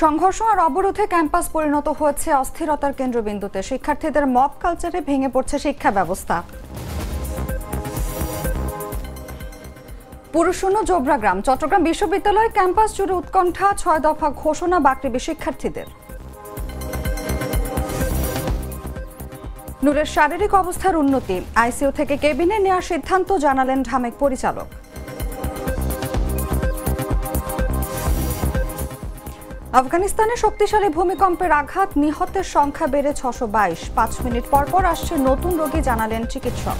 সংঘর্ষ আর অবরোধে ক্যাম্পাস পরিণত হয়েছে অস্থিরতার কেন্দ্রবিন্দুতে। শিক্ষার্থীদের মব কালচারে ভেঙে পড়ছে শিক্ষা ব্যবস্থা। পুরুষশূন্য জোবরাগ্রাম। চট্টগ্রাম বিশ্ববিদ্যালয় ক্যাম্পাস জুড়ে উৎকণ্ঠা, ৬ দফা ঘোষণা বাকৃবি শিক্ষার্থীদের। নূরের শারীরিক অবস্থার উন্নতি, আইসিইউ থেকে কেবিনে নেওয়ার সিদ্ধান্ত জানালেন ঢামেক পরিচালক। আফগানিস্তানে শক্তিশালী ভূমিকম্পের আঘাত, নিহতের সংখ্যা বেড়ে ৬২২। ৫ মিনিট পর পর আসছে নতুন রোগী, জানালেন চিকিৎসক।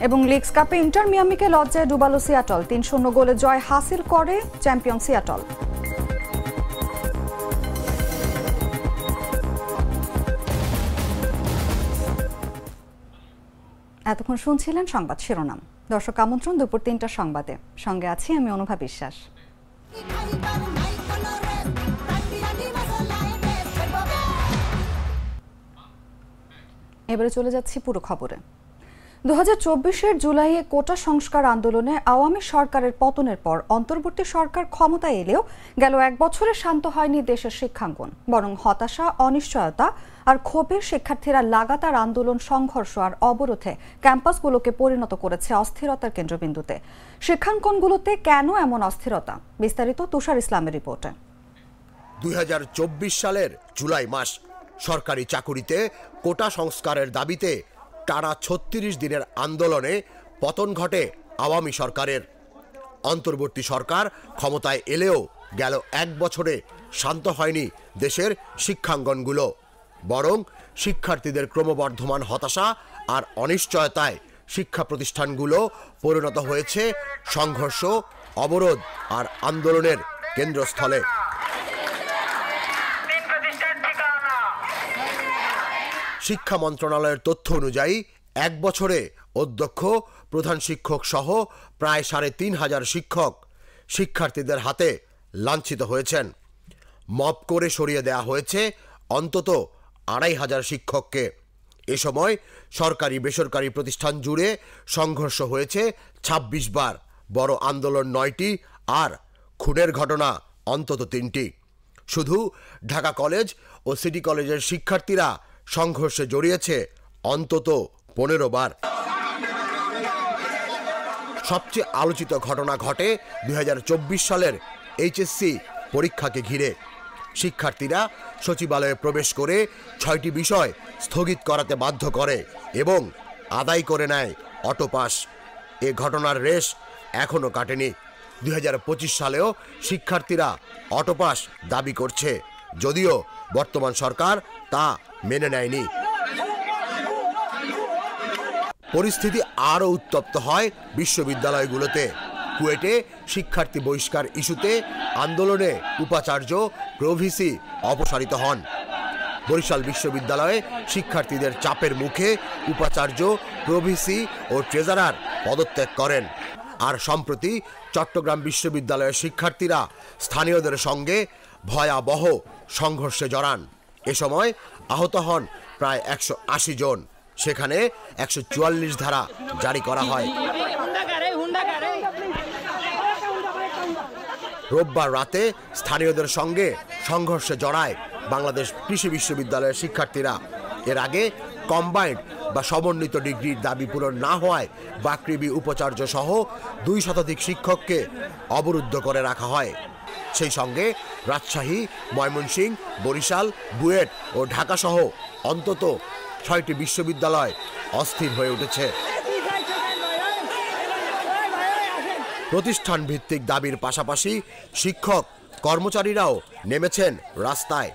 এবং লিগস কাপে ইন্টার মিয়ামিকে লজ্জায় ডুবালো সিয়াটল। ৩-০ গোলে জয় হাসিল করে চ্যাম্পিয়ন সিয়াটল। এতক্ষণ শুনছিলেন সংবাদ শিরোনাম। দর্শক আমন্ত্রণ দুপুর ৩টার সংবাদে, সঙ্গে আছি আমি অনুভা বিশ্বাস। এবারে চলে যাচ্ছি পুরো খবরে। ২০২৪-এর জুলাইয়ে কোটা সংস্কার আন্দোলনে আওয়ামী সরকারের পতনের পর অন্তর্বর্তী সরকার ক্ষমতায় এলেও গেল এক বছরে শান্ত হয়নি দেশের শিক্ষাঙ্গন। বরং হতাশা, অনিশ্চয়তা আর ক্ষোভের শিক্ষার্থীরা লাগাতার আন্দোলন, সংঘর্ষ আর অবরোধে ক্যাম্পাসগুলোকে পরিণত করেছে অস্থিরতার কেন্দ্রবিন্দুতে। শিক্ষাঙ্গনগুলোতে কেন এমন অস্থিরতা? বিস্তারিত তুষার ইসলামের রিপোর্টে। ২০২৪ সালের জুলাই মাস, সরকারি চাকুরিতে কোটা সংস্কারের দাবিতে টানা ৩৬ দিনের আন্দোলনে পতন ঘটে আওয়ামী সরকারের। অন্তর্বর্তী সরকার ক্ষমতায় এলেও গেল এক বছরে শান্ত হয়নি দেশের শিক্ষাঙ্গনগুলো। বরং শিক্ষার্থীদের ক্রমবর্ধমান হতাশা আর অনিশ্চয়তায় শিক্ষা প্রতিষ্ঠানগুলো পরিণত হয়েছে সংঘর্ষ, অবরোধ আর আন্দোলনের কেন্দ্রস্থলে। শিক্ষা মন্ত্রণালয়ের তথ্য অনুযায়ী এক বছরে অধ্যক্ষ, প্রধান শিক্ষক সহ প্রায় ৩,৫০০ শিক্ষক শিক্ষার্থীদের হাতে লাঞ্ছিত হয়েছেন। মব করে সরিয়ে দেওয়া হয়েছে অন্তত ২৫০০ শিক্ষককে। এ সময় সরকারি বেসরকারি প্রতিষ্ঠান জুড়ে সংঘর্ষ হয়েছে ২৬ বার, বড় আন্দোলন ৯টি আর খুনের ঘটনা অন্তত ৩টি। শুধু ঢাকা কলেজ ও সিটি কলেজের শিক্ষার্থীরা সংঘর্ষে জড়িয়েছে অন্তত ১৫ বার। সবচেয়ে আলোচিত ঘটনা ঘটে ২০২৪ সালের এইচএসসি পরীক্ষাকে ঘিরে। শিক্ষার্থীরা সচিবালয়ে প্রবেশ করে ৬টি বিষয় স্থগিত করাতে বাধ্য করে এবং আদায় করে নেয় অটো পাস। এ ঘটনার রেশ এখনও কাটেনি। ২০২৫ সালেও শিক্ষার্থীরা অটো পাস দাবি করছে, যদিও বর্তমান সরকার তা মেনে নেয়নি। পরিস্থিতি আরও উত্তপ্ত হয় বিশ্ববিদ্যালয়গুলোতে। কুয়েটে শিক্ষার্থী বহিষ্কার ইস্যুতে আন্দোলনে উপাচার্য প্রভিসি অপসারিত হন। বরিশাল বিশ্ববিদ্যালয়ে শিক্ষার্থীদের চাপের মুখে উপাচার্য, প্রভিসি ও ট্রেজারার পদত্যাগ করেন। আর সম্প্রতি চট্টগ্রাম বিশ্ববিদ্যালয়ের শিক্ষার্থীরা স্থানীয়দের সঙ্গে ভয়াবহ সংঘর্ষে জড়ান। এ সময় আহত হন প্রায় ১৮০ জন। সেখানে ১৪৪ ধারা জারি করা হয়। রোববার রাতে স্থানীয়দের সঙ্গে সংঘর্ষে জড়ায় বাংলাদেশ কৃষি বিশ্ববিদ্যালয়ের শিক্ষার্থীরা। এর আগে কম্বাইন্ড বা সমন্বিত ডিগ্রির দাবি পূরণ না হওয়ায় বাকৃবি উপাচার্য সহ ২ শতাধিক শিক্ষককে অবরুদ্ধ করে রাখা হয়। সেই সঙ্গে রাজশাহী, ময়মনসিংহ, বরিশাল, বুয়েট ও ঢাকা সহ অন্তত ৬টি বিশ্ববিদ্যালয় অস্থির হয়ে উঠেছে। প্রতিষ্ঠান ভিত্তিক দাবির পাশাপাশি শিক্ষক কর্মচারীরাও নেমেছেন রাস্তায়।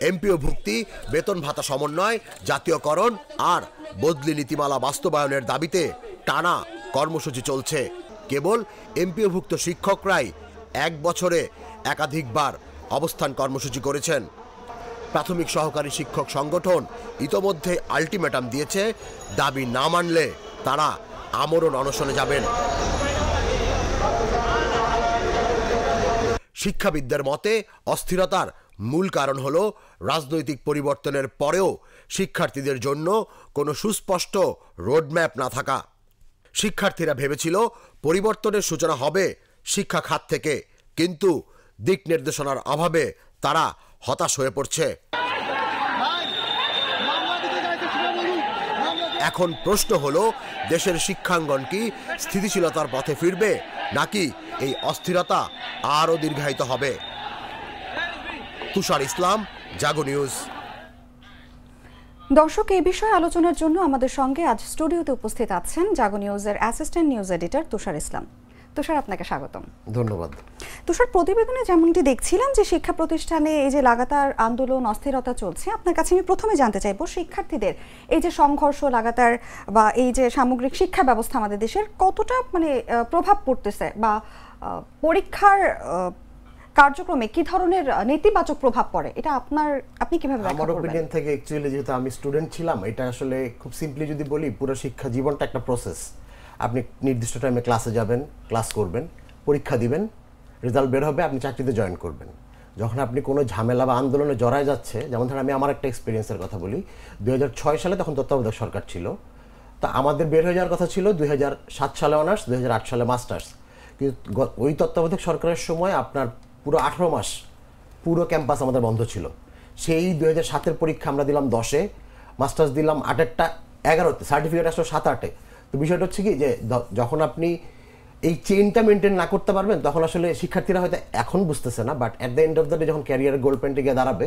এমপিও ভুক্তি, বেতন ভাতা সমন্বয়, জাতীয়করণ আর বদলি নীতিমালা বাস্তবায়নের দাবিতে টানা কর্মসূচি চলছে। কেবল এমপিওভুক্ত শিক্ষকরাই এক বছরে একাধিকবার অবস্থান কর্মসূচি করেছেন। প্রাথমিক সহকারী শিক্ষক সংগঠন ইতোমধ্যে আলটিমেটাম দিয়েছে, দাবি না মানলে তারা আমরণ অনশনে যাবেন। শিক্ষাবিদদের মতে অস্থিরতার মূল কারণ হল রাজনৈতিক পরিবর্তনের পরেও শিক্ষার্থীদের জন্য কোনো সুস্পষ্ট রোডম্যাপ না থাকা। শিক্ষার্থীরা ভেবেছিল পরিবর্তনের সূচনা হবে শিক্ষা খাত থেকে, কিন্তু দিক নির্দেশনার অভাবে তারা হতাশ হয়ে পড়ছে। এখন প্রশ্ন হলো, দেশের শিক্ষাঙ্গন কি স্থিতিশীলতার পথে ফিরবে, নাকি এই অস্থিরতা আরও দীর্ঘায়িত হবে? তুষার ইসলাম, জাগো নিউজ। দর্শক, এই বিষয়ে আলোচনার জন্য আমাদের সঙ্গে আজ স্টুডিওতে উপস্থিত আছেন জাগো নিউজের অ্যাসিস্ট্যান্ট নিউজ এডিটর তুষার ইসলাম। তুষার, আপনাকে স্বাগতম। ধন্যবাদ। তুষার, প্রতিবেদনে যেমনটি দেখছিলাম যে শিক্ষা প্রতিষ্ঠানে এই যে লাগাতার আন্দোলন, অস্থিরতা চলছে, আপনার কাছে আমি প্রথমে জানতে চাইবো শিক্ষার্থীদের এই যে সংঘর্ষ লাগাতার বা এই যে সামগ্রিক শিক্ষা ব্যবস্থা আমাদের দেশের কতটা প্রভাব পড়তেছে, বা পরীক্ষার কার্যক্রমে কি ধরনের নেতিবাচক প্রভাব পড়ে, এটা আপনি কিভাবে ব্যাখ্যা করবেন? আমার অপিনিয়ন থেকে অ্যাকচুয়ালি যেহেতু আমি স্টুডেন্ট ছিলাম, এটা আসলে খুব সিম্পলি যদি বলি, পুরো শিক্ষা জীবনটা একটা প্রসেস। আপনি নির্দিষ্ট টাইমে ক্লাসে যাবেন, ক্লাস করবেন, পরীক্ষা দিবেন, রেজাল্ট বের হবে, আপনি চাকরিতে জয়েন করবেন। যখন আপনি কোনো ঝামেলা বা আন্দোলনে জড়ায় যাচ্ছে, যেমন ধরেন আমি আমার একটা এক্সপিরিয়েন্সের কথা বলি, 2006 সালে তখন তত্ত্বাবধায়ক সরকার ছিল, তা আমাদের বের হয়ে যাওয়ার কথা ছিল 2007 সালে অনার্স, 2008 সালে মাস্টার্স। কিন্তু ওই তত্ত্বাবধায়ক সরকারের সময় আপনার পুরো 18 মাস পুরো ক্যাম্পাস আমাদের বন্ধ ছিল। সেই 2007-এর পরীক্ষা আমরা দিলাম 10-এ, মাস্টার্স দিলাম 8-এরটা 11-তে, সার্টিফিকেট আসলো 7-8-এ। তো বিষয়টা হচ্ছে কি, যে যখন আপনি এই চেইনটা মেনটেন না করতে পারবেন, তখন আসলে শিক্ষার্থীরা হয়তো এখন বুঝতেছে না, but at the end of the day যখন ক্যারিয়ারের গোল পয়েন্টে গিয়ে দাঁড়াবে,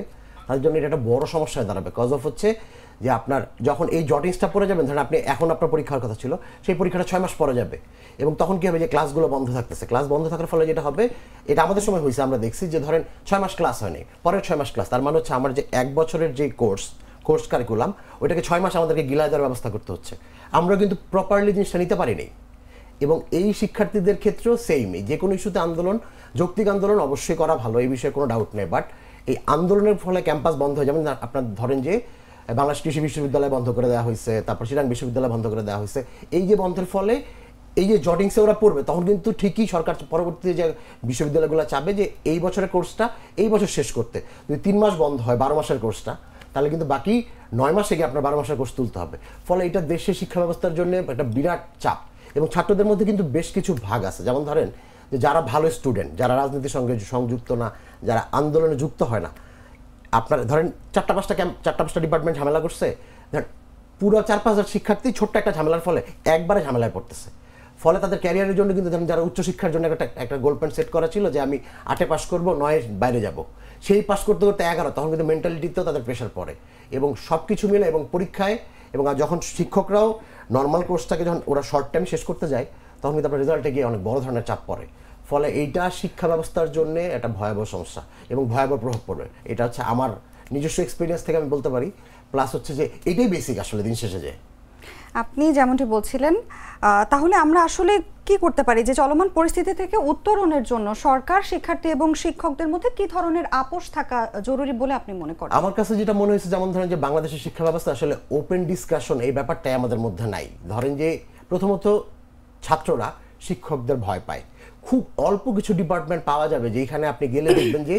তার জন্য এটা একটা বড় সমস্যায় দাঁড়াবে। কজ অফ হচ্ছে যে আপনার যখন এই জটিংসটা পড়ে যাবেন, ধরেন আপনি এখন আপনার পরীক্ষার কথা ছিল, সেই পরীক্ষাটা 6 মাস পরে যাবে, এবং তখন কি হবে যে ক্লাসগুলো বন্ধ থাকতেছে। ক্লাস বন্ধ থাকার ফলে যেটা হবে, এটা আমাদের সময় হয়েছে, আমরা দেখছি যে ধরেন 6 মাস ক্লাস হয়নি, পরের 6 মাস ক্লাস, তার মানে হচ্ছে আমার যে 1 বছরের যে কোর্স কারিকুলাম, ওইটাকে 6 মাস আমাদেরকে গিলায় দেওয়ার ব্যবস্থা করতে হচ্ছে। আমরা কিন্তু প্রপারলি জিনিসটা নিতে পারিনি। এবং এই শিক্ষার্থীদের ক্ষেত্রেও সেমই, যে কোনো ইস্যুতে আন্দোলন, যৌক্তিক আন্দোলন অবশ্যই করা ভালো, এই বিষয়ে কোনো ডাউট নেই, বাট এই আন্দোলনের ফলে ক্যাম্পাস বন্ধ হয়ে যাবে। আপনার ধরেন যে বাংলাদেশ কৃষি বিশ্ববিদ্যালয় বন্ধ করে দেওয়া হয়েছে, তারপর চিটাগং বিশ্ববিদ্যালয় বন্ধ করে দেওয়া হয়েছে। এই যে বন্ধের ফলে এই যে জটিংসে ওরা পড়বে, তখন কিন্তু ঠিকই সরকার পরবর্তীতে যে বিশ্ববিদ্যালয়গুলো চাবে যে এই বছরের কোর্সটা এই বছর শেষ করতে। যদি 3 মাস বন্ধ হয় 12 মাসের কোর্সটা, তাহলে কিন্তু বাকি 9 মাসে গিয়ে আপনার 12 মাসের কোর্স তুলতে হবে। ফলে এটা দেশের শিক্ষা ব্যবস্থার জন্য একটা বিরাট চাপ। এবং ছাত্রদের মধ্যে কিন্তু বেশ কিছু ভাগ আছে, যেমন ধরেন যে যারা ভালো স্টুডেন্ট, যারা রাজনীতির সঙ্গে সংযুক্ত না, যারা আন্দোলনে যুক্ত হয় না, আপনার ধরেন 4-5টা ডিপার্টমেন্ট ঝামেলা করছে, ধরেন পুরো 4-5 হাজার শিক্ষার্থী ছোট্ট একটা ঝামেলার ফলে একবারে ঝামেলায় পড়তেছে। ফলে তাদের ক্যারিয়ারের জন্য কিন্তু যারা উচ্চশিক্ষার জন্য একটা গোল পয়েন্ট সেট করা ছিল যে আমি 8-এ পাস করবো, 9-এ বাইরে যাব, সেই পাস করতে করতে 11, তখন কিন্তু মেন্টালিটিতেও তাদের প্রেশার পড়ে। এবং সব কিছু মিলে এবং পরীক্ষায়, এবং যখন শিক্ষকরাও নর্মাল কোর্সটাকে যখন ওরা শর্ট টাইম শেষ করতে যায়, তখন কিন্তু আপনার রেজাল্টে গিয়ে অনেক বড় ধরনের চাপ পড়ে। ফলে এইটা শিক্ষা ব্যবস্থার জন্য একটা ভয়াবহ সমস্যা এবং ভয়াবহ প্রভাব পড়বে। এটা হচ্ছে আমার নিজস্ব এক্সপিরিয়েন্স থেকে আমি বলতে পারি। প্লাস হচ্ছে যে এটাই বেসিক আসলে দিন শেষে। যে আপনি যেমনটি বলছিলেন, তাহলে আমরা আসলে কি করতে পারি যে চলমান পরিস্থিতি থেকে উত্তরণের জন্য সরকার, শিক্ষার্থী এবং শিক্ষকদের মধ্যে কি ধরনের আপোষ থাকা জরুরি বলে আপনি মনে করেন? আমার কাছে যেটা মনে হয়েছে, যেমন ধরেন যে বাংলাদেশের শিক্ষা ব্যবস্থা আসলে ওপেন ডিসকাশন এই ব্যাপারটাই আমাদের মধ্যে নাই। ধরেন যে প্রথমত ছাত্ররা শিক্ষকদের ভয় পায়। খুব অল্প কিছু ডিপার্টমেন্ট পাওয়া যাবে যেখানে আপনি গেলে দেখবেন যে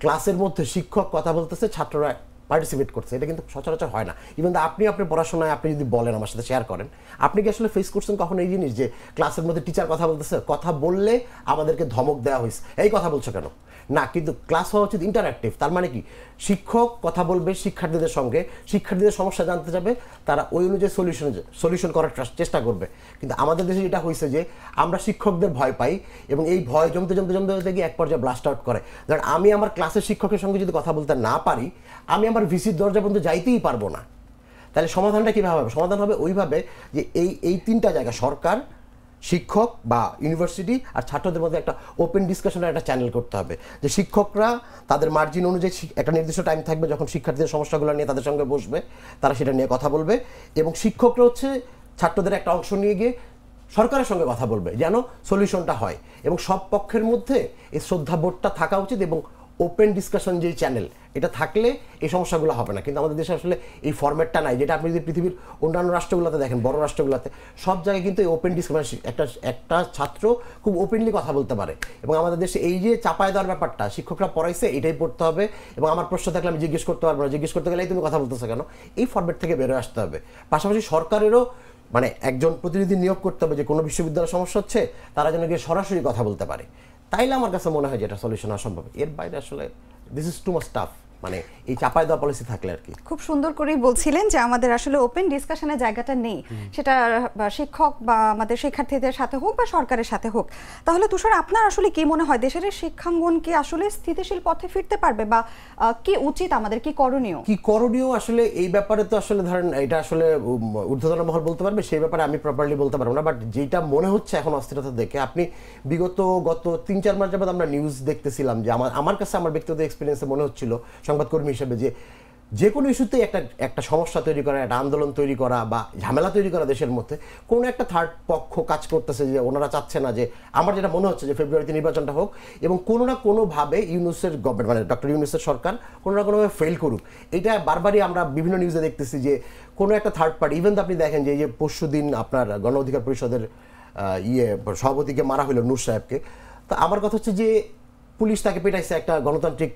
ক্লাসের মধ্যে শিক্ষক কথা বলতেছে, ছাত্ররা পার্টিসিপেট করছে। এটা কিন্তু সচরাচর হয় না। ইভেন আপনি আপনার পড়াশোনায় আপনি যদি বলেন, আমার সাথে শেয়ার করেন, আপনি কি আসলে ফেস করছেন কখন এই জিনিস যে ক্লাসের মধ্যে টিচার কথা বলতেছে, কথা বললে আমাদেরকে ধমক দেওয়া হয়েছে, এই কথা বলছো কেন? না, কিন্তু ক্লাস হওয়া উচিত ইন্টারঅ্যাক্টিভ। তার মানে কি, শিক্ষক কথা বলবে শিক্ষার্থীদের সঙ্গে, শিক্ষার্থীদের সমস্যা জানতে যাবে, তারা ওই অনুযায়ী সলিউশন করার চেষ্টা করবে। কিন্তু আমাদের দেশে যেটা হয়েছে যে আমরা শিক্ষকদের ভয় পাই, এবং এই ভয় জমতে জমতে জমতে জমতে গিয়ে এক পর্যায়ে ব্লাস্ট আউট করে। ধরেন আমি আমার ক্লাসের শিক্ষকের সঙ্গে যদি কথা বলতে না পারি, আমি আমার ভিসির দরজা পর্যন্ত যাইতেই পারবো না। তাহলে সমাধানটা কীভাবে হবে? সমাধান হবে ওইভাবে যে এই 3টা জায়গা, সরকার, শিক্ষক বা ইউনিভার্সিটি আর ছাত্রদের মধ্যে একটা ওপেন ডিসকাশনের একটা চ্যানেল করতে হবে। যে শিক্ষকরা তাদের মার্জিন অনুযায়ী একটা নির্দিষ্ট টাইম থাকবে, যখন শিক্ষার্থীদের সমস্যাগুলো নিয়ে তাদের সঙ্গে বসবে, তারা সেটা নিয়ে কথা বলবে, এবং শিক্ষকরা হচ্ছে ছাত্রদের একটা অংশ নিয়ে গিয়ে সরকারের সঙ্গে কথা বলবে যেন সলিউশনটা হয়। এবং সব পক্ষের মধ্যে এই শ্রদ্ধাবোধটা থাকা উচিত, এবং ওপেন ডিসকাশন যেই চ্যানেল, এটা থাকলে এই সমস্যাগুলো হবে না। কিন্তু আমাদের দেশে আসলে এই ফরম্যাটটা নাই, যেটা আপনি যদি পৃথিবীর অন্যান্য রাষ্ট্রগুলোতে দেখেন, বড় রাষ্ট্রগুলোতে সব জায়গায় কিন্তু এই ওপেন ডিসকাশন, একটা ছাত্র খুব ওপেনলি কথা বলতে পারে। এবং আমাদের দেশে এই যে চাপায় দেওয়ার ব্যাপারটা, শিক্ষকরা পড়াইছে এটাই পড়তে হবে, এবং আমার প্রশ্ন থাকলে আমি জিজ্ঞেস করতে পারবো না, জিজ্ঞেস করতে গেলেই তুমি কথা বলতেছো কেন, এই ফরম্যাট থেকে বেরোয় আসতে হবে। পাশাপাশি সরকারেরও একজন প্রতিনিধি নিয়োগ করতে হবে, যে কোনো বিশ্ববিদ্যালয়ের সমস্যা হচ্ছে তারা যেন গিয়ে সরাসরি কথা বলতে পারে। তাইলে আমার কাছে মনে হয় যে এটা সলিউশন অসম্ভব। এর বাইরে আসলে this is too much tough, মানে এই চাপায় দেওয়া পলিসি থাকলে আর কি। খুব সুন্দর করেই বলছিলেন যে আমাদের আসলে ওপেন ডিসকাশনের জায়গাটা নেই, সেটা শিক্ষক বা আমাদের শিক্ষার্থীদের সাথে হোক বা সরকারের সাথে হোক। তাহলে তুষার, আপনার আসলে কি মনে হয় দেশের শিক্ষাঙ্গন কি আসলে স্থিতিশীল পথে ফিরতে পারবে, বা কি উচিত আমাদের, কি করণীয় আসলে এই ব্যাপারে তো আসলে ধরেন এটা আসলে ঊর্ধ্বতন মহল বলতে পারবে, সেই ব্যাপারে আমি প্রপারলি বলতে পারবো না। বাট যেটা মনে হচ্ছে এখন অস্থিরতা দেখে, আপনি গত 3-4 মাস যাবত আমরা নিউজ দেখতেছিলাম যে আমার কাছে আমার ব্যক্তিগত এক্সপিরিয়েন্সে মনে হচ্ছিল সংবাদকর্মী হিসেবে যে কোনো ইস্যুতে একটা সমস্যা তৈরি করা, একটা আন্দোলন তৈরি করা বা ঝামেলা তৈরি করা দেশের মধ্যে কোনো একটা থার্ড পক্ষ কাজ করতেছে, যে ওনারা চাচ্ছে না যে, আমার যেটা মনে হচ্ছে যে ফেব্রুয়ারিতে নির্বাচনটা হোক এবং কোনো না কোনোভাবে ইউনূসের গভর্নমেন্ট, মানে ডক্টর ইউনূসের সরকার কোনো না কোনোভাবে ফেল করুক। এটা বারবারই আমরা বিভিন্ন নিউজে দেখতেছি যে কোনো একটা থার্ড পার্টি, ইভেন তো আপনি দেখেন যে পরশুদিন আপনার গণ অধিকার পরিষদের সভাপতিকে মারা হলো, নূর সাহেবকে। তো আমার কথা হচ্ছে যে পুলিশ তাকে পেটাইছে একটা গণতান্ত্রিক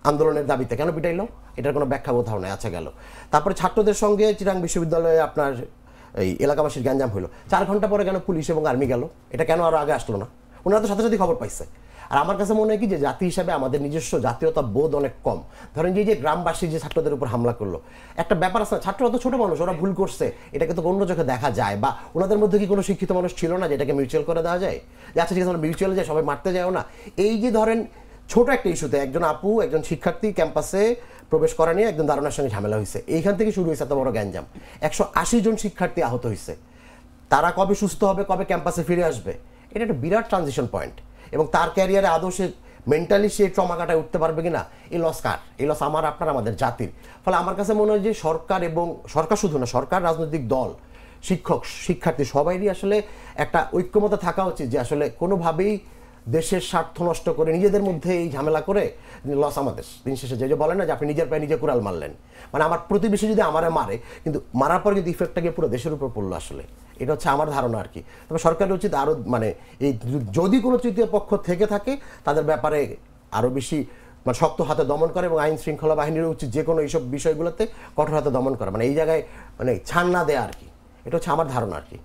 আন্দোলনের দাবিতে, কেন পিটাইলো এটার কোনো ব্যাখ্যা কোথাও নাই। আচ্ছা গেল, তারপরে ছাত্রদের সঙ্গে চিরাং বিশ্ববিদ্যালয়ে আপনার এই এলাকাবাসীর গ্যাঞ্জাম হলো, 4 ঘন্টা পরে কেন পুলিশ এবং আর্মি গেল? এটা কেন আরও আগে আসলো না? ওনারা তো সাথে সাথে খবর পাইছে। আর আমার কাছে মনে হয় কি যে জাতি হিসাবে আমাদের নিজস্ব জাতীয়তা বোধ অনেক কম। ধরেন যে গ্রামবাসী যে ছাত্রদের উপর হামলা করলো, একটা ব্যাপার আছে, ছাত্ররা তো ছোট মানুষ, ওরা ভুল করছে, এটাকে তো অন্য চোখে দেখা যায়। বা ওনাদের মধ্যে কি কোনো শিক্ষিত মানুষ ছিল না যে এটাকে মিউচুয়াল করে দেওয়া যায়, যে আচ্ছা ঠিক আছে আমরা মিউচুয়াল যায়, সবাই মারতে যাও না। এই যে ধরেন ছোট একটা ইস্যুতে একজন আপু, একজন শিক্ষার্থী ক্যাম্পাসে প্রবেশ করা নিয়ে একজন দারোয়ানের সঙ্গে ঝামেলা হয়েছে, এইখান থেকে শুরু হয়েছে এত বড় গ্যাঞ্জাম। 180 জন শিক্ষার্থী আহত হয়েছে। তারা কবে সুস্থ হবে, কবে ক্যাম্পাসে ফিরে আসবে, এটা একটা বিরাট ট্রানজিশন পয়েন্ট। এবং তার ক্যারিয়ারে আদৌ সে মেন্টালি সে ট্রমা কাটায় উঠতে পারবে কিনা, এই লস কার? এই লস আমার, আপনার, আমাদের জাতির। ফলে আমার কাছে মনে হয় যে সরকার, এবং সরকার শুধু না, সরকার, রাজনৈতিক দল, শিক্ষক, শিক্ষার্থী সবাইরই আসলে একটা ঐক্যমত থাকা উচিত যে আসলে কোনোভাবেই দেশের স্বার্থ নষ্ট করে নিজেদের মধ্যে এই ঝামেলা করে লস আমাদের। দিন শেষে যে বলে না যে আপনি নিজের পায়ে নিজে কুড়াল মারলেন, মানে আমার প্রতিবেশী যদি আমারে মারে, কিন্তু মারার পরে যদি ইফেক্টটা গিয়ে পুরো দেশের উপর পড়লো, আসলে এটা হচ্ছে আমার ধারণা আর কি। তবে সরকারের উচিত আরও, মানে এই যদি কোনো তৃতীয় পক্ষ থেকে থাকে তাদের ব্যাপারে আরও বেশি মানে শক্ত হাতে দমন করে, এবং আইন শৃঙ্খলা বাহিনীর উচিত যে কোনো এইসব বিষয়গুলোতে কঠোর হাতে দমন করা, মানে এই জায়গায় মানে ছাড় না দেয়া আর কি। এটা হচ্ছে আমার ধারণা আর কি।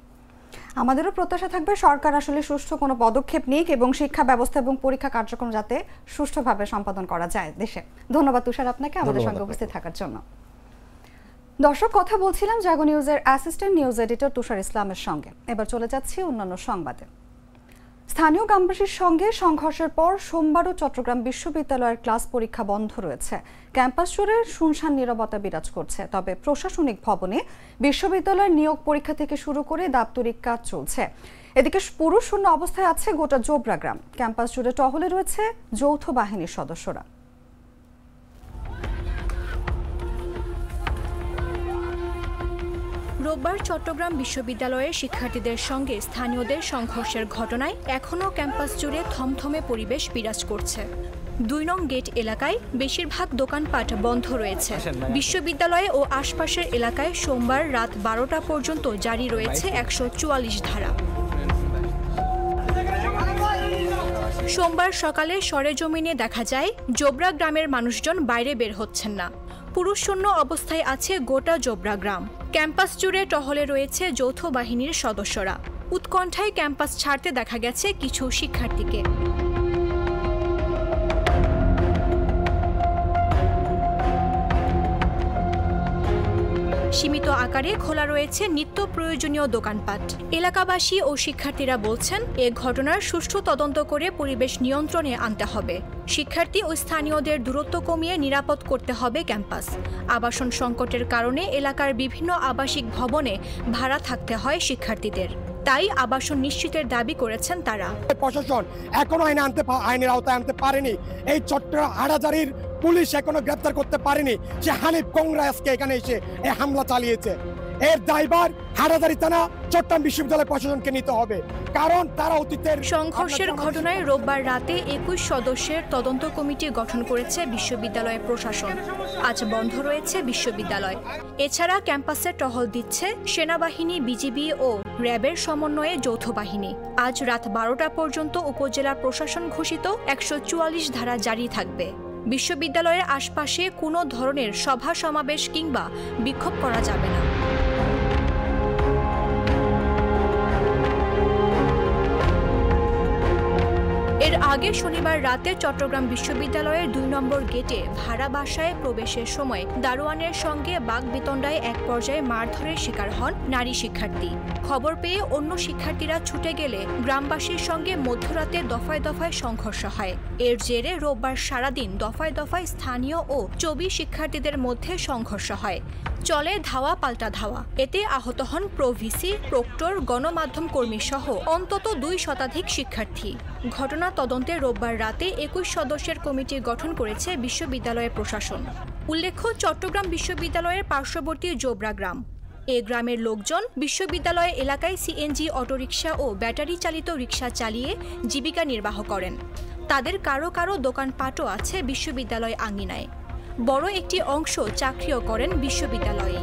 আমাদেরও প্রত্যাশা থাকবে সরকার আসলে সুষ্ঠু কোনো পদক্ষেপ নিক এবং শিক্ষা ব্যবস্থা এবং পরীক্ষা কার্যক্রম যাতে সুষ্ঠুভাবে সম্পাদন করা যায় দেশে। ধন্যবাদ তুষার আপনাকে আমাদের সঙ্গে উপস্থিত থাকার জন্য। দর্শক, কথা বলছিলাম জাগো নিউজের অ্যাসিস্ট্যান্ট নিউজ এডিটর তুষার ইসলামের সঙ্গে। এবার চলে যাচ্ছি অন্যান্য সংবাদে। স্থানীয় গ্রামবাসীর সঙ্গে সংঘর্ষের পর সোমবারও চট্টগ্রাম বিশ্ববিদ্যালয়ের ক্লাস পরীক্ষা বন্ধ রয়েছে। ক্যাম্পাস জুড়ে শুনশান নীরবতা বিরাজ করছে। তবে প্রশাসনিক ভবনে বিশ্ববিদ্যালয়ের নিয়োগ পরীক্ষা থেকে শুরু করে দাপ্তরিক কাজ চলছে। এদিকে পুরো শূন্য অবস্থায় আছে গোটা জোবরা গ্রাম। ক্যাম্পাস জুড়ে টহলে রয়েছে যৌথ বাহিনীর সদস্যরা। রোববার চট্টগ্রাম বিশ্ববিদ্যালয়ের শিক্ষার্থীদের সঙ্গে স্থানীয়দের সংঘর্ষের ঘটনায় এখনও ক্যাম্পাস জুড়ে থমথমে পরিবেশ বিরাজ করছে। 2 নং গেট এলাকায় বেশিরভাগ দোকানপাট বন্ধ রয়েছে। বিশ্ববিদ্যালয়ে ও আশপাশের এলাকায় সোমবার রাত 12টা পর্যন্ত জারি রয়েছে 144 ধারা। সোমবার সকালে সরেজমিনে দেখা যায় জোবরা গ্রামের মানুষজন বাইরে বের হচ্ছেন না। পুরুষশূন্য অবস্থায় আছে গোটা জোবরা গ্রাম। ক্যাম্পাস জুড়ে টহলে রয়েছে যৌথ বাহিনীর সদস্যরা। উৎকণ্ঠায় ক্যাম্পাস ছাড়তে দেখা গেছে কিছু শিক্ষার্থীকে। সীমিত আকারে খোলা রয়েছে নিত্য প্রয়োজনীয় দোকানপাট। এলাকাবাসী ও শিক্ষার্থীরা বলছেন, এ ঘটনার সুষ্ঠু তদন্ত করে পরিবেশ নিয়ন্ত্রণে আনতে হবে। শিক্ষার্থী ও স্থানীয়দের দূরত্ব কমিয়ে নিরাপদ করতে হবে ক্যাম্পাস। আবাসন সংকটের কারণে এলাকার বিভিন্ন আবাসিক ভবনে ভাড়া থাকতে হয় শিক্ষার্থীদের। তাই আবাসন নিশ্চিতের দাবি করেছেন তারা। প্রশাসন এখনো আইনের আওতায় আনতে পারেনি। এই চট্টগ্রাম হাটহাজারীর পুলিশ এখনো গ্রেপ্তার করতে পারেনি যে হানিফ কংগ্রেসকে এখানে এসে এই হামলা চালিয়েছে। এর দায়ভার হাটহাজারী থানা, চট্টগ্রাম বিশ্ববিদ্যালয় প্রশাসনকে নিতে হবে, কারণ তারা অতীতের সংঘর্ষের ঘটনায় রোববার রাতে 21 সদস্যের তদন্ত কমিটি গঠন করেছে বিশ্ববিদ্যালয় প্রশাসন। আজ বন্ধ রয়েছে বিশ্ববিদ্যালয়। এছাড়া ক্যাম্পাসে টহল দিচ্ছে সেনাবাহিনী, বিজিবি ও র্যাবের সমন্বয়ে যৌথ বাহিনী। আজ রাত 12টা পর্যন্ত উপজেলা প্রশাসন ঘোষিত 144 ধারা জারি থাকবে। বিশ্ববিদ্যালয়ের আশপাশে কোনো ধরনের সভা সমাবেশ কিংবা বিক্ষোভ করা যাবে না। এর আগে শনিবার রাতে চট্টগ্রাম বিশ্ববিদ্যালয়ের ২ নম্বর গেটে ভাড়া বাসায় প্রবেশের সময় দারোয়ানের সঙ্গে বাকবিতণ্ডায় এক পর্যায়ে মারধরের শিকার হন নারী শিক্ষার্থী। খবর পেয়ে অন্য শিক্ষার্থীরা ছুটে গেলে গ্রামবাসীর সঙ্গে মধ্যরাতে দফায় দফায় সংঘর্ষ হয়। এর জেরে রোববার সারাদিন দফায় দফায় স্থানীয় ও চবি শিক্ষার্থীদের মধ্যে সংঘর্ষ হয়। চলে ধাওয়া পাল্টা ধাওয়া। এতে আহত হন প্রভিসি, প্রক্টর, গণমাধ্যম কর্মী সহ অন্তত ২ শতাধিক শিক্ষার্থী। ঘটনা তদন্তে রোববার রাতে ২১ সদস্যের কমিটি গঠন করেছে বিশ্ববিদ্যালয়ের প্রশাসন। উল্লেখ্য, চট্টগ্রাম বিশ্ববিদ্যালয়ের পার্শ্ববর্তী জোবরা গ্রাম। এ গ্রামের লোকজন বিশ্ববিদ্যালয় এলাকায় সিএনজি অটোরিকশা ও ব্যাটারি চালিত রিকশা চালিয়ে জীবিকা নির্বাহ করেন। তাদের কারো কারো দোকানপাটও আছে বিশ্ববিদ্যালয় আঙ্গিনায়। বড় একটি অংশ চাকরিও করেন বিশ্ববিদ্যালয়ে।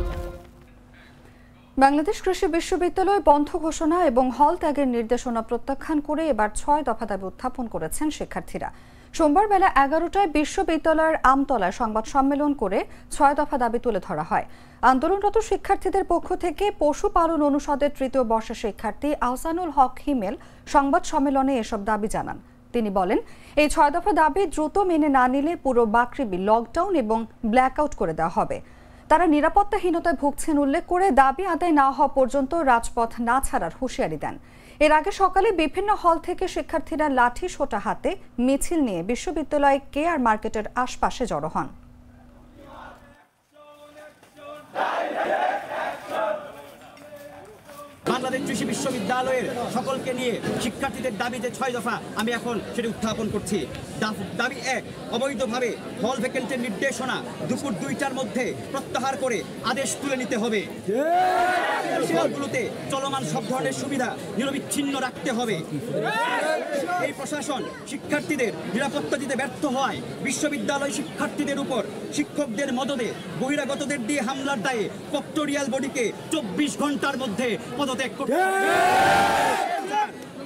বাংলাদেশ কৃষি বিশ্ববিদ্যালয় বন্ধ ঘোষণা এবং হল ত্যাগের নির্দেশনা প্রত্যাখ্যান করে এবার ৬ দফা দাবি উত্থাপন করেছেন শিক্ষার্থীরা। সোমবার বেলা ১১টায় বিশ্ববিদ্যালয়ের আমতলায় সংবাদ সম্মেলন করে ৬ দফা দাবি তুলে ধরা হয়। আন্দোলনরত শিক্ষার্থীদের পক্ষ থেকে পশুপালন অনুষদের ৩য় বর্ষের শিক্ষার্থী আহসানুল হক হিমেল সংবাদ সম্মেলনে এসব দাবি জানান। তিনি বলেন, এই ৬ দফা দাবি দ্রুত মেনে না নিলে পুরো বাকৃবি লকডাউন এবং ব্ল্যাকআউট করে দেওয়া হবে। তারা নিরাপত্তাহীনতায় ভুগছেন উল্লেখ করে দাবি আদায় না হওয়া পর্যন্ত রাজপথ না ছাড়ার হুঁশিয়ারি দেন। এর আগে সকালে বিভিন্ন হল থেকে শিক্ষার্থীরা লাঠি সোটা হাতে মিছিল নিয়ে বিশ্ববিদ্যালয় কেআর মার্কেটের আশপাশে জড়ো হন। বাংলাদেশ কৃষি বিশ্ববিদ্যালয়ের সকলকে নিয়ে শিক্ষার্থীদের দাবি যে ৬ দফা, আমি এখন সেটি উত্থাপন করছি। দাবি ১, অবৈধভাবে হল ভ্যাকেন্টের নির্দেশনা দুপুর ২টার মধ্যে প্রত্যাহার করে আদেশ তুলে নিতে হবে। হলগুলোতে চলমান সব ধরনের সুবিধা নিরবিচ্ছিন্ন রাখতে হবে। এই প্রশাসন শিক্ষার্থীদের নিরাপত্তা দিতে ব্যর্থ হয় বিশ্ববিদ্যালয় শিক্ষার্থীদের উপর শিক্ষকদের মদদে বহিরাগতদের দিয়ে হামলার দায়ে প্রক্টোরিয়াল বডিকে ২৪ ঘন্টার মধ্যে পদত্যাগ করতে হবে।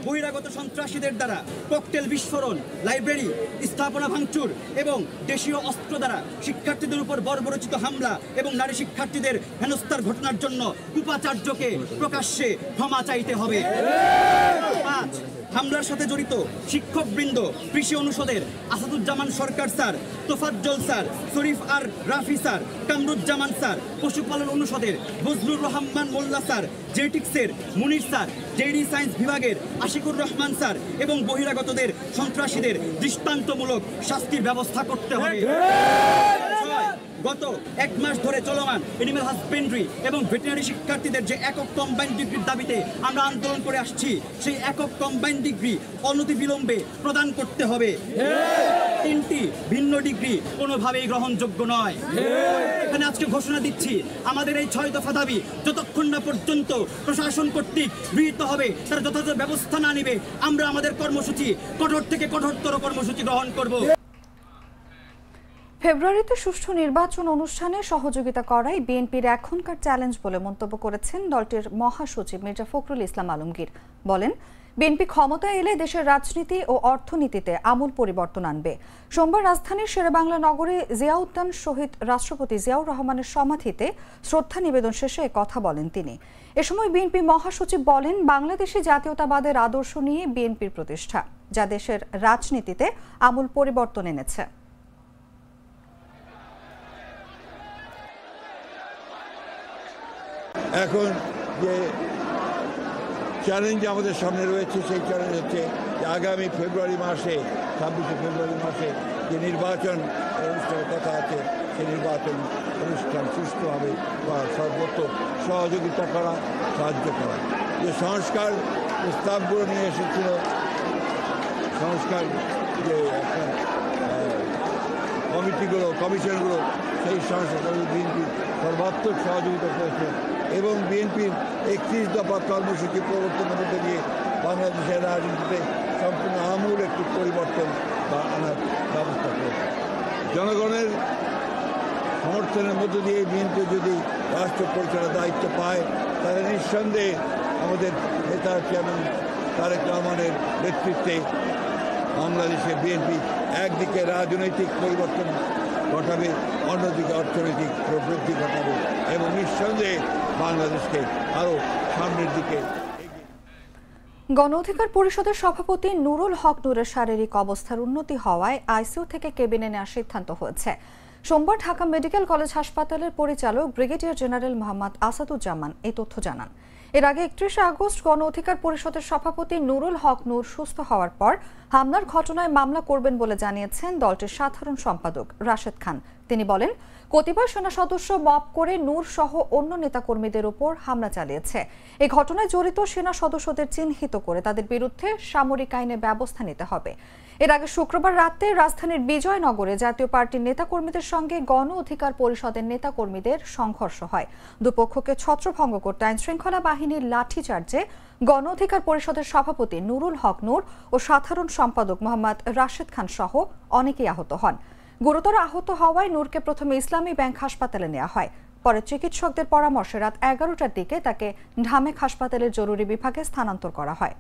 বহিরাগত সন্ত্রাসীদের দ্বারা ককটেল বিস্ফোরণ, লাইব্রেরি স্থাপনা ভাঙচুর এবং দেশীয় অস্ত্র দ্বারা শিক্ষার্থীদের উপর বর্বরচিত হামলা এবং নারী শিক্ষার্থীদের হেনস্থার ঘটনার জন্য উপাচার্যকে প্রকাশ্যে ক্ষমা চাইতে হবে। ৫, হামলার সাথে জড়িত শিক্ষকবৃন্দ, কৃষি অনুষদের আসাদুজ্জামান সরকার স্যার, তোফাজ্জল স্যার, শরীফ আর রাফি স্যার, কামরুজ্জামান স্যার, পশুপালন অনুষদের বজলুর রহমান মোল্লা স্যার, জেনেটিক্সের মুনির স্যার, জেডি সায়েন্স বিভাগের আশিকুর রহমান স্যার এবং বহিরাগতদের সন্ত্রাসীদের দৃষ্টান্তমূলক শাস্তির ব্যবস্থা করতে হবে। গত ১ মাস ধরে চলমান এনিম্যাল হাজবেন্ড্রি এবং ভেটেরিনারি শিক্ষার্থীদের যে একক কম্বাইন্ড ডিগ্রির দাবিতে আমরা আন্দোলন করে আসছি, সেই একক কম্বাইন্ড ডিগ্রি অনতিবিলম্বে প্রদান করতে হবে। ৩টি ভিন্ন ডিগ্রি কোনোভাবেই গ্রহণযোগ্য নয়। এখানে আজকে ঘোষণা দিচ্ছি, আমাদের এই ৬ দফা দাবি যতক্ষণ না পর্যন্ত প্রশাসন কর্তৃক গৃহীত হবে, তারা যথাযথ ব্যবস্থা না নেবে, আমরা আমাদের কর্মসূচি কঠোর থেকে কঠোরতর কর্মসূচি গ্রহণ করব। ফেব্রুয়ারিতে সুষ্ঠু নির্বাচন অনুষ্ঠানে সহযোগিতা করাই বিএনপির এখনকার চ্যালেঞ্জ বলে মন্তব্য করেছেন দলটির মহাসচিব মির্জা ফখরুল ইসলাম আলমগীর। বলেন, বিএনপি ক্ষমতায় এলে দেশের রাজনীতি ও অর্থনীতিতে আমূল পরিবর্তন আনবে। সোমবার রাজধানীর শেরেবাংলা নগরে জিয়া উদ্যান শহীদ রাষ্ট্রপতি জিয়াউর রহমানের সমাধিতে শ্রদ্ধা নিবেদন শেষে কথা বলেন তিনি। এ সময় বিএনপি মহাসচিব বলেন, বাংলাদেশে জাতীয়তাবাদের আদর্শ নিয়ে বিএনপির প্রতিষ্ঠা, যা দেশের রাজনীতিতে আমূল পরিবর্তন এনেছে। এখন যে চ্যালেঞ্জ আমাদের সামনে রয়েছে, সেই চ্যালেঞ্জ হচ্ছে যে আগামী ফেব্রুয়ারি মাসে ২৬শে ফেব্রুয়ারি মাসে যে নির্বাচন অনুষ্ঠানের কথা আছে, সেই নির্বাচন অনুষ্ঠান সুষ্ঠুভাবে বা সর্বত্র সহযোগিতা করা, সাহায্য করা। যে সংস্কার প্রস্তাবগুলো নিয়ে এসেছিল, সংস্কার যে কমিটিগুলো, কমিশনগুলো, সেই সংস্কারগুলো বিএনপি সর্বাত্মক সহযোগিতা করেছে এবং বিএনপির ৩১ দফা কর্মসূচি প্রবর্তনের মধ্যে দিয়ে বাংলাদেশের রাজনীতিতে সম্পূর্ণ আমূল একটি পরিবর্তন বা আনার ব্যবস্থা করেছে। জনগণের সমর্থনের মধ্য দিয়ে বিএনপি যদি রাষ্ট্র পরিচালনার দায়িত্ব পায়, তাহলে নিঃসন্দেহে আমাদের নেতা চেয়ারম্যান তারেক রহমানের নেতৃত্বে বাংলাদেশে বিএনপি একদিকে রাজনৈতিক পরিবর্তন ঘটাবে, অন্যদিকে অর্থনৈতিক প্রবৃদ্ধি ঘটাবে এবং নিঃসন্দেহে বাংলাদেশকে আরও সামনের দিকে। গণ অধিকার পরিষদের সভাপতি নুরুল হক নূরের শারীরিক অবস্থার উন্নতি হওয়ায় আইসিইউ থেকে কেবিনে নেওয়ার সিদ্ধান্ত হয়েছে। সোমবার ঢাকা মেডিকেল কলেজ হাসপাতালের পরিচালক ব্রিগেডিয়ার জেনারেল মোহাম্মদ আসাদুজ্জামান এই তথ্য জানান। এর আগে 31 আগস্ট গণ অধিকার পরিষদের সভাপতি নুরুল হক নূর সুস্থ হওয়ার পর হামলার ঘটনায় মামলা করবেন বলে জানিয়েছেন দলটির সাধারণ সম্পাদক রাশেদ খান। তিনি বলেন, কতিপয় সেনা সদস্য মব করে নূর সহ অন্য নেতাকর্মীদের উপর হামলা চালিয়েছে। এই ঘটনায় জড়িত সেনা সদস্যদের চিহ্নিত করে তাদের বিরুদ্ধে সামরিক আইনে ব্যবস্থা নিতে হবে। এর আগে শুক্রবার রাতে রাজধানীর বিজয়নগরে জাতীয় পার্টির নেতাকর্মীদের সঙ্গে গণ অধিকার পরিষদের নেতাকর্মীদের সংঘর্ষ হয়। দুপক্ষকে ছত্রভঙ্গ করতে আইনশৃঙ্খলা বাহিনীর লাঠিচার্জে গণ অধিকার পরিষদের সভাপতি নুরুল হক নূর ও সাধারণ সম্পাদক মোহাম্মদ রাশেদ খান সহ অনেকেই আহত হন। গুরুতর আহত হওয়ায় নূরকে প্রথমে ইসলামী ব্যাংক হাসপাতালে নেওয়া হয়। পরে চিকিৎসকদের পরামর্শে রাত 11টার দিকে তাকে ঢামেক হাসপাতালের জরুরি বিভাগে স্থানান্তর করা হয়।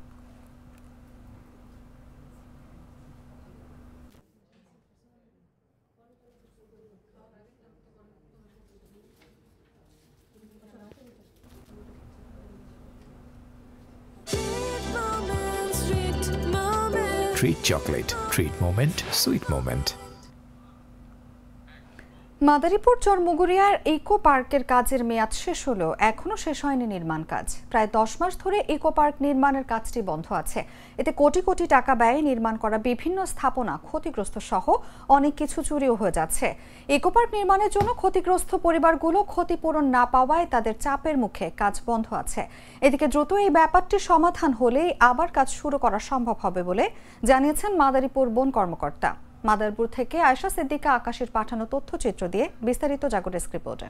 Treat chocolate. Treat moment. Sweet moment. Madaripur চরমুগুরিয়ার ইকো পার্কের কাজের মেয়াদ শেষ হলেও এখনো শেষ হয়নি নির্মাণ কাজ। প্রায় 10 মাস ধরে ইকো পার্ক নির্মাণের কাজটি বন্ধ আছে। এতে কোটি কোটি টাকা ব্যয়ে নির্মাণ করা বিভিন্ন স্থাপনা ক্ষতিগ্রস্ত সহ অনেক কিছু চুরিও হয়ে যাচ্ছে। ইকো পার্ক নির্মাণের জন্য ক্ষতিগ্রস্ত পরিবারগুলো ক্ষতিপূরণ না পাওয়ায় তাদের চাপের মুখে কাজ বন্ধ আছে। এদিকে দ্রুত এই ব্যাপারটি সমাধান হলেই আবার কাজ শুরু করা সম্ভব হবে বলে জানিয়েছেন মাদারীপুর বন কর্মকর্তা। মাদারীপুর থেকে আয়শা সিদ্দিকা আকাশের পাঠানো তথ্যচিত্র দিয়ে বিস্তারিত জাগো ডেস্ক রিপোর্টে।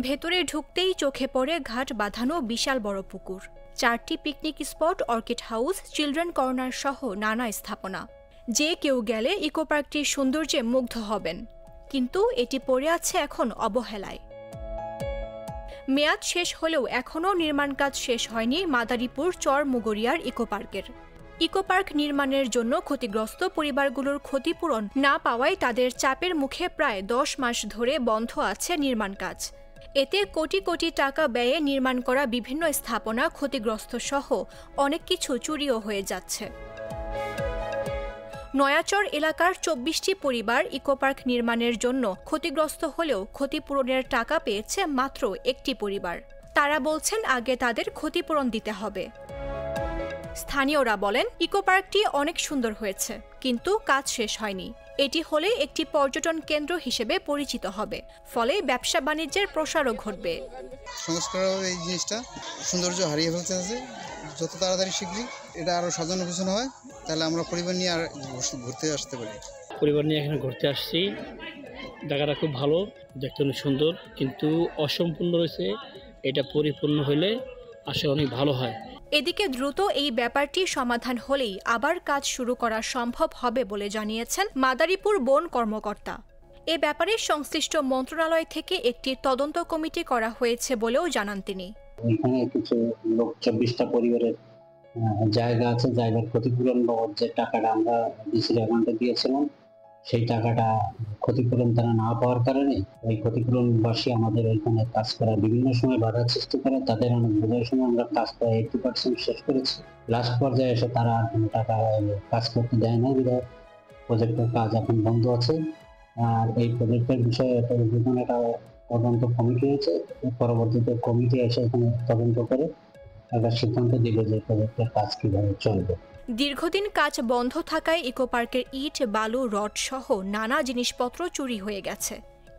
ভেতরে ঢুকতেই চোখে পড়ে ঘাট বাঁধানো বিশাল বড় পুকুর, 4টি picnic spot, orchid house, children corner সহ নানা স্থাপনা। যে কেউ গেলে ইকো পার্কটির সৌন্দর্যে মুগ্ধ হবেন, কিন্তু এটি পড়ে আছে এখন অবহেলায়। মেয়াদ শেষ হলেও এখনও নির্মাণ কাজ শেষ হয়নি মাদারীপুর চরমুগরিয়ার ইকো পার্কের। ইকো পার্ক নির্মাণের জন্য ক্ষতিগ্রস্ত পরিবারগুলোর ক্ষতিপূরণ না পাওয়ায় তাদের চাপের মুখে প্রায় 10 মাস ধরে বন্ধ আছে নির্মাণ কাজ। এতে কোটি কোটি টাকা ব্যয়ে নির্মাণ করা বিভিন্ন স্থাপনা ক্ষতিগ্রস্ত সহ অনেক কিছু চুরিও হয়ে যাচ্ছে। নয়াচর এলাকার 24টি পরিবার ইকো পার্ক নির্মাণের জন্য ক্ষতিগ্রস্ত হলেও ক্ষতিপূরণের টাকা পেয়েছে মাত্র একটি পরিবার। তারা বলছেন আগে তাদের ক্ষতিপূরণ দিতে হবে। স্থানীয়রা বলেন, ইকো পার্কটি অনেক সুন্দর হয়েছে, কিন্তু কাজ শেষ হয়নি। এটি হলে একটি পর্যটন কেন্দ্র হিসেবে পরিচিত হবে, ফলে ব্যবসা বাণিজ্যের প্রসারও ঘটবে। সংস্কার এই জিনিসটা সৌন্দর্য হারিয়ে ফেলতে আছে। যত তাড়াতাড়ি শিখবি এটা আরো সাজানো গোছানো হয়, তাহলে আমরা পরিবার নিয়ে আর ঘুরতে আসতে পারি। পরিবার নিয়ে এখানে ঘুরতে আসছি। জায়গাটা খুব ভালো, দেখতে অনেক সুন্দর, কিন্তু অসম্পূর্ণ রয়েছে। এটা পরিপূর্ণ হলে আসলে অনেক ভালো হয়। এদিকে দ্রুত এই ব্যাপারটি সমাধান হলেই আবার কাজ শুরু করা সম্ভব হবে বলে জানিয়েছেন মাদারীপুর বন কর্মকর্তা। এ ব্যাপারে সংশ্লিষ্ট মন্ত্রণালয় থেকে একটি তদন্ত কমিটি করা হয়েছে বলেও জানান তিনি। এখানে কিছু লোক 24টা পরিবারের জায়গা আছে, জায়গার ক্ষতিপূরণ বাবদ যে টাকাটা আমরা ডিসির অ্যাকাউন্টে দিয়েছিলাম, সেই টাকাটা ক্ষতিপূরণ তারা না পাওয়ার কারণে ওই ক্ষতিপূরণবাসী আমাদের ওইখানে কাজ করার বিভিন্ন সময় বাধা সৃষ্টি করে। তাদের অনেক বোঝার সময় আমরা কাজ প্রায় 80% শেষ করেছি। লাস্ট পর্যায়ে এসে তারা আর কোনো টাকা কাজ করতে দেয় না, বিধায় প্রজেক্টের কাজ এখন বন্ধ আছে। আর এই প্রজেক্টের বিষয়ে একটা তদন্ত কমিটি হয়েছে। পরবর্তীতে কমিটি এসে এখানে তদন্ত করে একটা সিদ্ধান্ত দিল যে প্রজেক্টের কাজ কিভাবে চলবে। দীর্ঘদিন কাজ বন্ধ থাকায় ইকো পার্কের ইট, বালু, রড সহ নানা জিনিসপত্র চুরি হয়ে গেছে।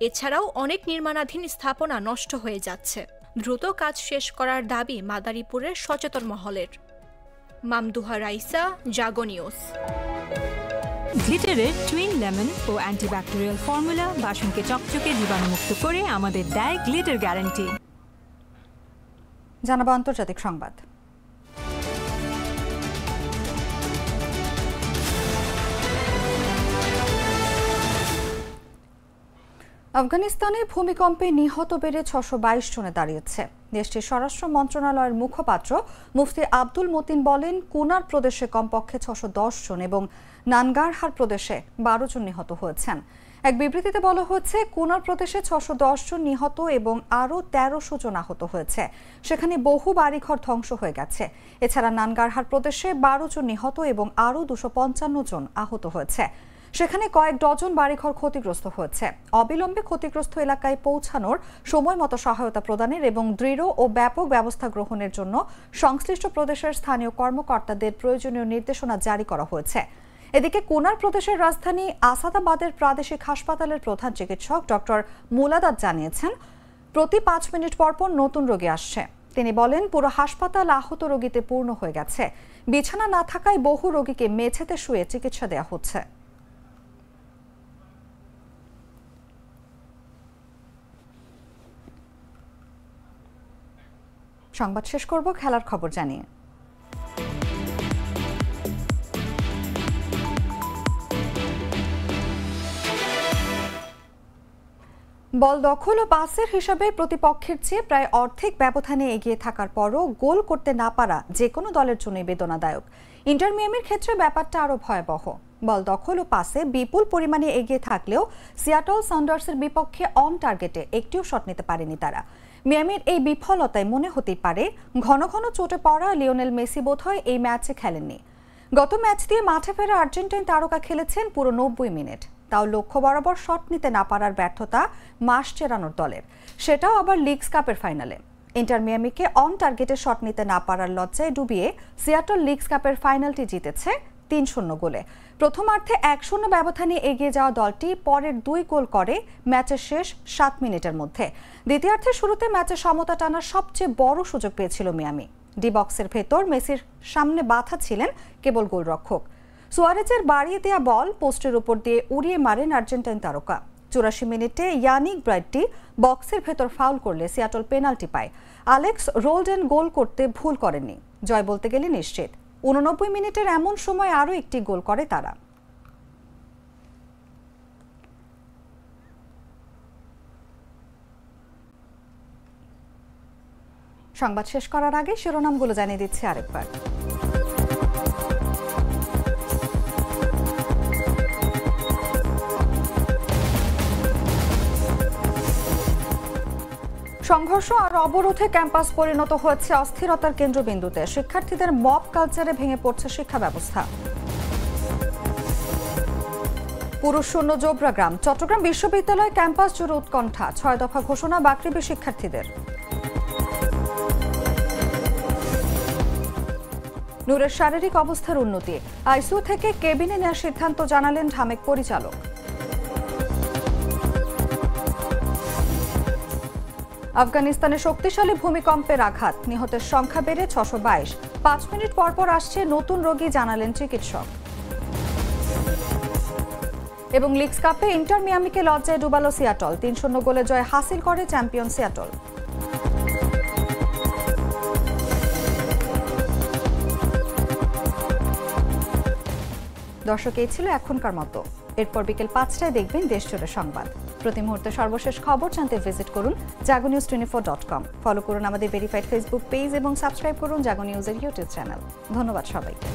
এছাড়াও অনেক নির্মাণাধীন স্থাপনা নষ্ট হয়ে যাচ্ছে। দ্রুত কাজ শেষ করার দাবি মাদারীপুরের সচেতন মহলের। মামদুহা রাইসা, জাগো নিউজ। গ্লিটারের টুইন লেমন ও অ্যান্টিব্যাকটেরিয়াল ফর্মুলা বাসনকে চকচকে জীবাণুমুক্ত করে আমাদের দেয় গ্লিটার গ্যারান্টি। জানাবো আন্তর্জাতিক সংবাদ। আফগানিস্তানে ভূমিকম্পে নিহত বেড়ে 622 জনে দাঁড়িয়েছে। দেশটির স্বরাষ্ট্র মন্ত্রণালয়ের মুখপাত্র মুফতি আব্দুল মতিন বলেন, কুনার প্রদেশে কমপক্ষে 610 জন এবং নানগারহার প্রদেশে 12 জন নিহত হয়েছেন। এক বিবৃতিতে বলা হচ্ছে কুনার প্রদেশে 610 জন নিহত এবং আরও 1300 জন আহত হয়েছে। সেখানে বহু বাড়িঘর ধ্বংস হয়ে গেছে। এছাড়া নানগারহার প্রদেশে 12 জন নিহত এবং আরও 255 জন আহত হয়েছে। সেখানে কয়েক ডজন বাড়িঘর ক্ষতিগ্রস্ত হয়েছে। অবিলম্বে ক্ষতিগ্রস্ত এলাকায় পৌঁছানোর সময় মতো সহায়তা প্রদানের এবং দৃঢ় ও ব্যাপক ব্যবস্থা গ্রহণের জন্য সংশ্লিষ্ট প্রদেশের স্থানীয় কর্মকর্তাদের প্রয়োজনীয় নির্দেশনা জারি করা হয়েছে। এদিকে কুনার প্রদেশের রাজধানী আসাদাবাদের প্রাদেশিক হাসপাতালের প্রধান চিকিৎসক ডক্টর মুলাদাত জানিয়েছেন, প্রতি 5 মিনিট পর পর নতুন রোগী আসছে। তিনি বলেন, পুরো হাসপাতাল আহত রোগীতে পূর্ণ হয়ে গেছে। বিছানা না থাকায় বহু রোগীকে মেঝেতে শুয়ে চিকিৎসা দেওয়া হচ্ছে। সংবাদ শেষ করব খেলার খবর জানিয়ে। বল দখল ও পাসের হিসাবে প্রতিপক্ষের চেয়ে প্রায় অর্ধেক ব্যবধানে এগিয়ে থাকার পরও গোল করতে না পারা যে কোনো দলের জন্যই বেদনাদায়ক। ইন্টার মিয়ামির ক্ষেত্রে ব্যাপারটা আরও ভয়াবহ। বল দখল ও পাসে বিপুল পরিমাণে এগিয়ে থাকলেও সিয়াটল সাউন্ডার্সের বিপক্ষে অন টার্গেটে একটিও শট নিতে পারেনি তারা। মিয়ামির এই বিফলতায় মনে হতেই পারে ঘন ঘন চোটে পড়া লিওনেল মেসি বোধহয় এই ম্যাচে খেলেননি। গত ম্যাচ দিয়ে মাঠে ফেরা আর্জেন্টাইন তারকা খেলেছেন পুরো 90 মিনিট। তাও লক্ষ্য বরাবর শট নিতে না পারার ব্যর্থতা মাস চেরানোর দলের, সেটাও আবার লিগস কাপের ফাইনালে। ইন্টার মিয়ামিকে অন টার্গেটে শট নিতে না পারার লজ্জায় ডুবিয়ে সিয়াটল লিগস কাপের ফাইনালটি জিতেছে 3-0 গোলে। প্রথমার্ধে 1-0 ব্যবধানে এগিয়ে যাওয়া দলটি পরের 2 গোল করে ম্যাচের শেষ 7 মিনিটের মধ্যে। দ্বিতীয়ার্ধের শুরুতে ম্যাচে সমতা টানার সবচেয়ে বড় সুযোগ পেয়েছিল মিয়ামি। ডি বক্সের ভেতর মেসির সামনে বাধা ছিলেন কেবল গোলরক্ষক। সুয়ারেজের বাড়িয়ে দেয়া বল পোস্টের উপর দিয়ে উড়িয়ে মারেন আর্জেন্টাইন তারকা। 84 মিনিটে ইয়ানিক ব্রাইটটি বক্সের ভেতর ফাউল করলে সিয়াটল পেনাল্টি পায়। আলেক্স রোলডেন গোল করতে ভুল করেননি, জয় বলতে গেলে নিশ্চিত। 89 মিনিটের এমন সময় আরও একটি গোল করে তারা। সংবাদ শেষ করার আগে শিরোনামগুলো জানিয়ে দিচ্ছি আরেকবার। সংঘর্ষ আর অবরোধে ক্যাম্পাস পরিণত হয়েছে অস্থিরতার কেন্দ্রবিন্দুতে। শিক্ষার্থীদের মব কালচারে ভেঙে পড়ছে শিক্ষা ব্যবস্থা। পুরুষ শূন্য জোবরা গ্রাম, চট্টগ্রাম বিশ্ববিদ্যালয় ক্যাম্পাস জুড়ে উৎকণ্ঠা। 6 দফা ঘোষণা বাকৃবি শিক্ষার্থীদের। নূরের শারীরিক অবস্থার উন্নতি, আইসিইউ থেকে কেবিনে নেওয়ার সিদ্ধান্ত জানালেন ঢামেক পরিচালক। আফগানিস্তানে শক্তিশালী ভূমিকম্পের আঘাত, নিহতের সংখ্যা বেড়ে 622। 5 মিনিট পর পর আসছে নতুন রোগী, জানালেন চিকিৎসক। এবং লিগস কাপে ইন্টার মিয়ামিকে লজ্জায় ডুবালো সিয়াটল। 3-0 গোলে জয় হাসিল করে চ্যাম্পিয়ন সিয়াটল। দর্শক, এই ছিল এখনকার মতো। এরপর বিকেল 5টায় দেখবেন দেশজুড়ে সংবাদ। প্রতি মুহূর্তে সর্বশেষ খবর জানতে ভিজিট করুন jagonews24.com। ফলো করুন আমাদের ভেরিফাইড ফেসবুক পেজ এবং সাবস্ক্রাইব করুন জাগো নিউজের ইউটিউব চ্যানেল। ধন্যবাদ সবাইকে।